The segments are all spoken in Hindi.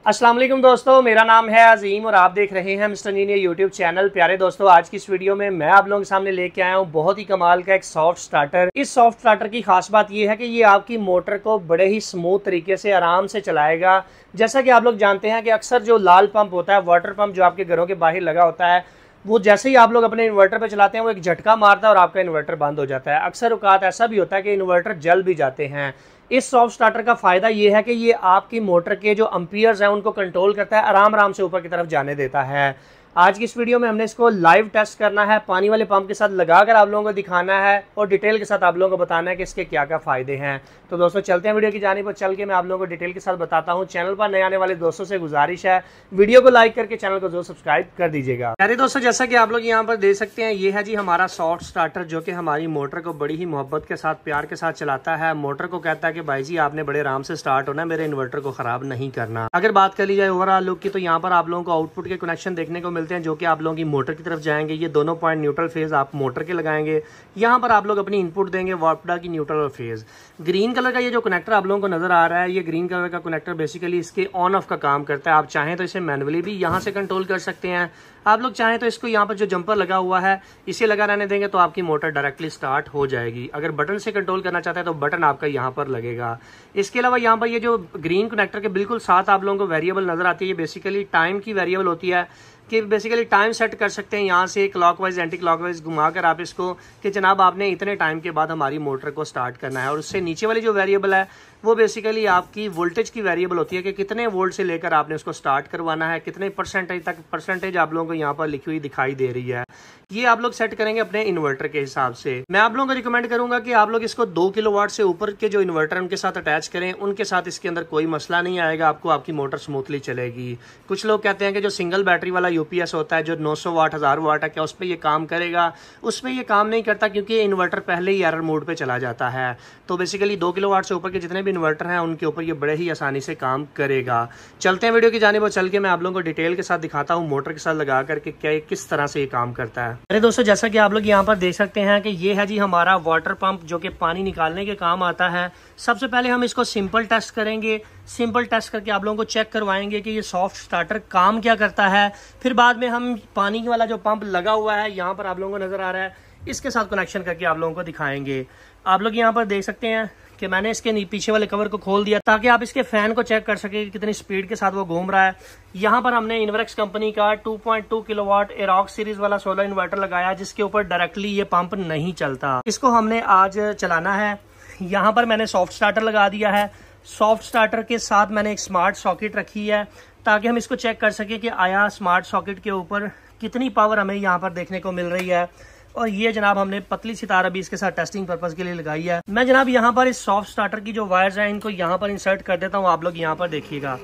अस्सलाम वालेकुम दोस्तों, मेरा नाम है अजीम और आप देख रहे हैं मिस्टर इंजीनियर यूट्यूब चैनल। प्यारे दोस्तों, आज की इस वीडियो में मैं आप लोगों के सामने लेके आया हूँ बहुत ही कमाल का एक सॉफ्ट स्टार्टर। इस सॉफ्ट स्टार्टर की खास बात यह है कि ये आपकी मोटर को बड़े ही स्मूथ तरीके से आराम से चलाएगा। जैसा कि आप लोग जानते हैं कि अक्सर जो लाल पंप होता है, वाटर पंप जो आपके घरों के बाहर लगा होता है, वो जैसे ही आप लोग अपने इन्वर्टर पे चलाते हैं वो एक झटका मारता है और आपका इन्वर्टर बंद हो जाता है। अक्सर औकात ऐसा भी होता है कि इन्वर्टर जल भी जाते हैं। इस सॉफ्ट स्टार्टर का फ़ायदा ये है कि ये आपकी मोटर के जो एम्पियर्स हैं उनको कंट्रोल करता है, आराम आराम से ऊपर की तरफ जाने देता है। आज की इस वीडियो में हमने इसको लाइव टेस्ट करना है, पानी वाले पंप के साथ लगाकर आप लोगों को दिखाना है और डिटेल के साथ आप लोगों को बताना है कि इसके क्या क्या फ़ायदे हैं। तो दोस्तों चलते हैं वीडियो की जानिब पर, चल के मैं आप लोगों को डिटेल के साथ बताता हूँ। चैनल पर नए आने वाले दोस्तों से गुजारिश है वीडियो को लाइक करके चैनल को जरूर सब्सक्राइब कर दीजिएगा। प्यारे दोस्तों, जैसा कि आप लोग यहाँ पर देख सकते हैं, ये है जी हमारा सॉफ्ट स्टार्टर जो कि हमारी मोटर को बड़ी ही मोहब्बत के साथ, प्यार के साथ चलाता है। मोटर को कहता है कि भाई जी आपने बड़े आराम से स्टार्ट होना है, मेरे इन्वर्टर को खराब नहीं करना। अगर बात कर ली जाए ओवरऑल लुक की, तो यहाँ पर आप लोगों को आउटपुट के कनेक्शन देखने को मिलते हैं जो कि आप लोगों की मोटर की तरफ जाएंगे। ये दोनों पॉइंट न्यूट्रल फेज आप मोटर के लगाएंगे। यहाँ पर आप लोग अपनी इनपुट देंगे वापडा की न्यूट्रल और फेज। ग्रीन कलर का ये जो कनेक्टर आप लोगों को नजर आ रहा है, ये ग्रीन कलर का कनेक्टर बेसिकली इसके ऑन ऑफ का काम करता है। आप चाहें तो इसे मैनुअली भी यहाँ से कंट्रोल कर सकते हैं। आप लोग चाहें तो इसको यहाँ पर जो जंपर लगा हुआ है इसे लगा रहने देंगे तो आपकी मोटर डायरेक्टली स्टार्ट हो जाएगी। अगर बटन से कंट्रोल करना चाहते हैं तो बटन आपका यहाँ पर लगेगा। इसके अलावा यहाँ पर ये जो ग्रीन कनेक्टर के बिल्कुल साथ आप लोगों को वेरिएबल नजर आती है, ये बेसिकली टाइम की वेरिएबल होती है कि बेसिकली टाइम सेट कर सकते हैं यहाँ से क्लॉकवाइज एंटी क्लॉकवाइज घुमाकर आप इसको कि जनाब आपने इतने टाइम के बाद हमारी मोटर को स्टार्ट करना है। और उससे नीचे वाली जो वेरिएबल है वो बेसिकली आपकी वोल्टेज की वेरिएबल होती है कि कितने वोल्ट से लेकर आपने उसको स्टार्ट करवाना है, कितने परसेंटेज तक। परसेंटेज आप लोगों को यहाँ पर लिखी हुई दिखाई दे रही है। ये आप लोग सेट करेंगे अपने इन्वर्टर के हिसाब से। मैं आप लोगों को रिकमेंड करूंगा कि आप लोग इसको 2 किलोवाट से ऊपर के जो इन्वर्टर उनके साथ अटैच करें। उनके साथ इसके अंदर कोई मसला नहीं आएगा, आपको आपकी मोटर स्मूथली चलेगी। कुछ लोग कहते हैं कि जो सिंगल बैटरी वाला यूपीएस होता है जो 900 वाट 1000 वाट है, क्या उस पर ये काम करेगा? उस पर ये काम नहीं करता क्योंकि इन्वर्टर पहले ही एरर मोड पे चला जाता है। तो बेसिकली 2 किलोवाट से ऊपर के जितने भी इन्वर्टर हैं उनके ऊपर ये बड़े ही आसानी से काम करेगा। चलते हैं वीडियो की जानिब और चल के मैं आप लोगों को डिटेल के साथ दिखाता हूँ मोटर के साथ लगा करके क्या किस तरह से ये काम करता है। अरे दोस्तों, जैसा कि आप लोग यहाँ पर देख सकते हैं कि ये है जी हमारा वाटर पंप जो कि पानी निकालने के काम आता है। सबसे पहले हम इसको सिंपल टेस्ट करेंगे। सिंपल टेस्ट करके आप लोगों को चेक करवाएंगे कि ये सॉफ्ट स्टार्टर काम क्या करता है। फिर बाद में हम पानी वाला जो पंप लगा हुआ है यहाँ पर आप लोगों को नजर आ रहा है, इसके साथ कनेक्शन करके आप लोगों को दिखाएंगे। आप लोग यहाँ पर देख सकते हैं कि मैंने इसके पीछे वाले कवर को खोल दिया ताकि आप इसके फैन को चेक कर सके कितनी स्पीड के साथ वो घूम रहा है। यहाँ पर हमने इन्वर्क्स कंपनी का 2.2 किलोवाट एरॉक्स सीरीज वाला सोलर इन्वर्टर लगाया जिसके ऊपर डायरेक्टली ये पंप नहीं चलता। इसको हमने आज चलाना है। यहाँ पर मैंने सॉफ्ट स्टार्टर लगा दिया है। सॉफ्ट स्टार्टर के साथ मैंने एक स्मार्ट सॉकेट रखी है ताकि हम इसको चेक कर सके कि आया स्मार्ट सॉकेट के ऊपर कितनी पावर हमें यहाँ पर देखने को मिल रही है। और ये जनाब हमने पतली सी तार अभी इसके साथ टेस्टिंग पर्पज के लिए लगाई है। मैं जनाब यहाँ पर इस सॉफ्ट स्टार्टर की जो वायर्स हैं इनको यहाँ पर इंसर्ट कर देता हूँ। आप लोग यहाँ पर देखिएगा,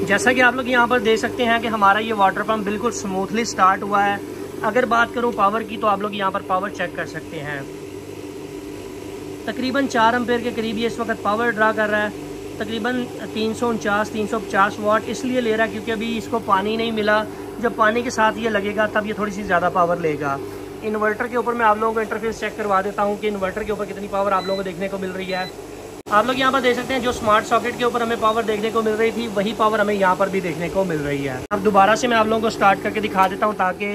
जैसा कि आप लोग यहाँ पर देख सकते हैं कि हमारा ये वाटर पंप बिल्कुल स्मूथली स्टार्ट हुआ है। अगर बात करूँ पावर की तो आप लोग यहाँ पर पावर चेक कर सकते हैं। तकरीबन 4 एम्पेयर के करीब ये इस वक्त पावर ड्रा कर रहा है। तकरीबन 349-350 वाट इसलिए ले रहा है क्योंकि अभी इसको पानी नहीं मिला। जब पानी के साथ ये लगेगा तब ये थोड़ी सी ज़्यादा पावर लेगा। इन्वर्टर के ऊपर मैं आप लोगों को इंटरफेस चेक करवा देता हूँ कि इन्वर्टर के ऊपर कितनी पावर आप लोगों को देखने को मिल रही है। आप लोग यहाँ पर देख सकते हैं जो स्मार्ट सॉकेट के ऊपर हमें पावर देखने को मिल रही थी वही पावर हमें यहाँ पर भी देखने को मिल रही है। अब दोबारा से मैं आप लोगों को स्टार्ट करके दिखा देता हूँ ताकि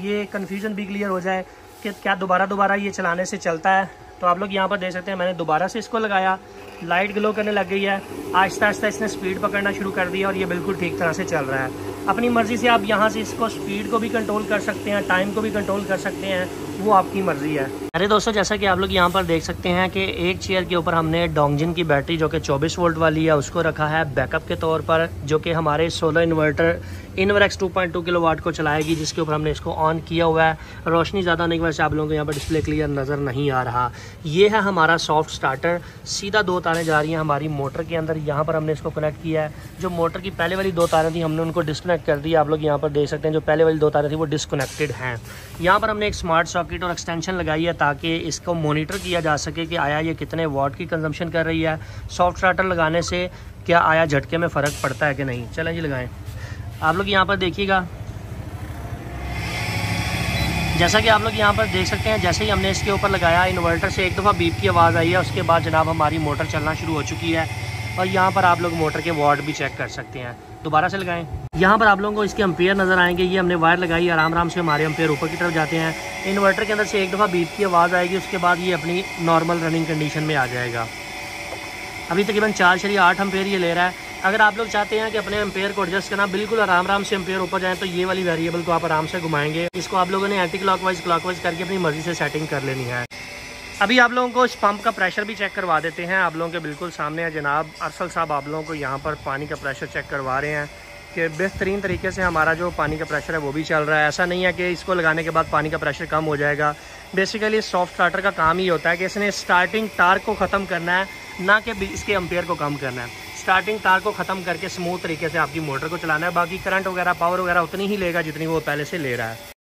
ये कन्फ्यूजन भी क्लियर हो जाए कि क्या दोबारा ये चलाने से चलता है। तो आप लोग यहाँ पर देख सकते हैं मैंने दोबारा से इसको लगाया, लाइट ग्लो करने लग गई है। आहिस्ता आहिस्ता इसने स्पीड पकड़ना शुरू कर दिया और ये बिल्कुल ठीक तरह से चल रहा है। अपनी मर्जी से आप यहाँ से इसको स्पीड को भी कंट्रोल कर सकते हैं, टाइम को भी कंट्रोल कर सकते हैं, वो आपकी मर्जी है। अरे दोस्तों, जैसा कि आप लोग यहाँ पर देख सकते हैं कि एक चेयर के ऊपर हमने डोंगजिन की बैटरी जो कि 24 वोल्ट वाली है उसको रखा है बैकअप के तौर पर, जो कि हमारे सोलर इन्वर्टर इनवर्क्स 2.2 किलोवाट को चलाएगी, जिसके ऊपर हमने इसको ऑन किया हुआ है। रोशनी ज़्यादा होने की वजह से आप लोगों को यहाँ पर डिस्प्ले क्लियर नज़र नहीं आ रहा। ये है हमारा सॉफ्ट स्टार्टर। सीधा 2 तारें जा रही हैं हमारी मोटर के अंदर। यहाँ पर हमने इसको कनेक्ट किया है। जो मोटर की पहले वाली 2 तारें थी हमने उनको डिस्कनेक्ट कर दी। आप लोग यहाँ पर देख सकते हैं जो पहले वाली 2 तारें थी वो डिस्कनेक्टेड हैं। यहाँ पर हमने एक स्मार्ट सॉकेट और एक्सटेंशन लगाई है ताकि इसको मॉनिटर किया जा सके कि आया ये कितने वाट की कंजम्पशन कर रही है। सॉफ्ट स्टार्टर लगाने से क्या आया झटके में फ़र्क पड़ता है कि नहीं। चलें जी लगाएं। आप लोग यहाँ पर देखिएगा, जैसा कि आप लोग यहाँ पर देख सकते हैं, जैसे ही हमने इसके ऊपर लगाया इन्वर्टर से एक दफ़ा बीप की आवाज़ आई है, उसके बाद जनाब हमारी मोटर चलना शुरू हो चुकी है। और यहाँ पर आप लोग मोटर के वाट भी चेक कर सकते हैं। दोबारा से लगाएं। यहाँ पर आप लोगों को इसके एम्पेयर नज़र आएंगे। ये हमने वायर लगाई, आराम आराम से हमारे एम्पेयर ऊपर की तरफ जाते हैं। इन्वर्टर के अंदर से एक दफ़ा बीप की आवाज़ आएगी, उसके बाद ये अपनी नॉर्मल रनिंग कंडीशन में आ जाएगा। अभी तकरीबन 4.8 एम्पेयर ये ले रहा है। अगर आप लोग चाहते हैं कि अपने एम्पेयर को एडजस्ट करना बिल्कुल आराम आराम से एम्पेयर ऊपर जाए, तो ये वाली वेरिएबल को आप आराम से घुमाएंगे। इसको आप लोगों ने एंटी क्लॉकवाइज क्लॉकवाइज करके अपनी मर्जी से सेटिंग कर लेनी है। अभी आप लोगों को इस पंप का प्रेशर भी चेक करवा देते हैं। आप लोगों के बिल्कुल सामने है जनाब अरसल साहब, आप लोगों को यहाँ पर पानी का प्रेशर चेक करवा रहे हैं कि बेहतरीन तरीके से हमारा जो पानी का प्रेशर है वो भी चल रहा है। ऐसा नहीं है कि इसको लगाने के बाद पानी का प्रेशर कम हो जाएगा। बेसिकली सॉफ्ट स्टार्टर का काम ही होता है कि इसने स्टार्टिंग टार्क को ख़त्म करना है, ना कि इसके एम्पेयर को कम करना है। स्टार्टिंग टार्क को ख़त्म करके स्मूथ तरीके से आपकी मोटर को चलाना है। बाकी करंट वगैरह पावर वगैरह उतनी ही लेगा जितनी वो पहले से ले रहा है।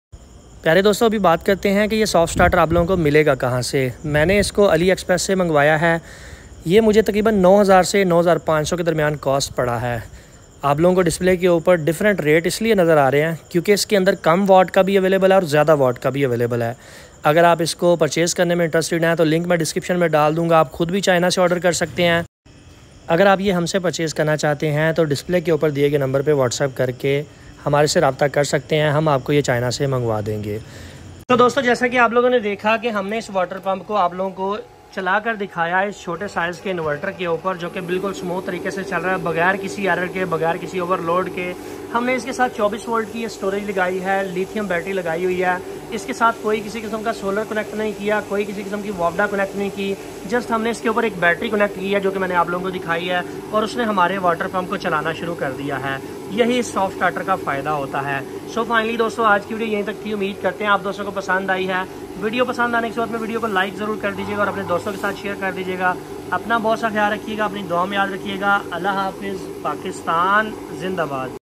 प्यारे दोस्तों, अभी बात करते हैं कि ये सॉफ्ट स्टार्टर आप लोगों को मिलेगा कहाँ से। मैंने इसको अली एक्सप्रेस से मंगवाया है। ये मुझे तकरीबन 9000 से 9500 के दरमियान कॉस्ट पड़ा है। आप लोगों को डिस्प्ले के ऊपर डिफरेंट रेट इसलिए नज़र आ रहे हैं क्योंकि इसके अंदर कम वाट का भी अवेलेबल है और ज़्यादा वाट का भी अवेलेबल है। अगर आप इसको परचेज़ करने में इंटरेस्टेड हैं तो लिंक मैं डिस्क्रिप्शन में डाल दूँगा। आप खुद भी चाइना से ऑर्डर कर सकते हैं। अगर आप ये हमसे परचेज़ करना चाहते हैं तो डिस्प्ले के ऊपर दिए गए नंबर पे व्हाट्सएप करके हमारे से रब्ता कर सकते हैं। हम आपको ये चाइना से मंगवा देंगे। तो दोस्तों, जैसा कि आप लोगों ने देखा कि हमने इस वाटर पंप को आप लोगों को चला कर दिखाया है इस छोटे साइज़ के इन्वर्टर के ऊपर, जो कि बिल्कुल स्मूथ तरीके से चल रहा है बगैर किसी एरर के, बगैर किसी ओवरलोड के। हमने इसके साथ 24 वोल्ट की स्टोरेज लगाई है, लिथियम बैटरी लगाई हुई है। इसके साथ कोई किसी किस्म का सोलर कनेक्ट नहीं किया, कोई किसी किस्म की वॉबडा कनेक्ट नहीं की। जस्ट हमने इसके ऊपर एक बैटरी कनेक्ट की है जो कि मैंने आप लोगों को दिखाई है, और उसने हमारे वाटर पंप को चलाना शुरू कर दिया है। यही इस सॉफ्ट स्टार्टर का फ़ायदा होता है। सो फाइनली दोस्तों, आज की वीडियो यहीं तक थी। उम्मीद करते हैं आप दोस्तों को पसंद आई है। वीडियो पसंद आने के बाद में वीडियो को लाइक ज़रूर कर दीजिएगा और अपने दोस्तों के साथ शेयर कर दीजिएगा। अपना बहुत सा ख्याल रखिएगा, अपनी दुआ में याद रखिएगा। अल्लाह हाफिज़। पाकिस्तान जिंदाबाद।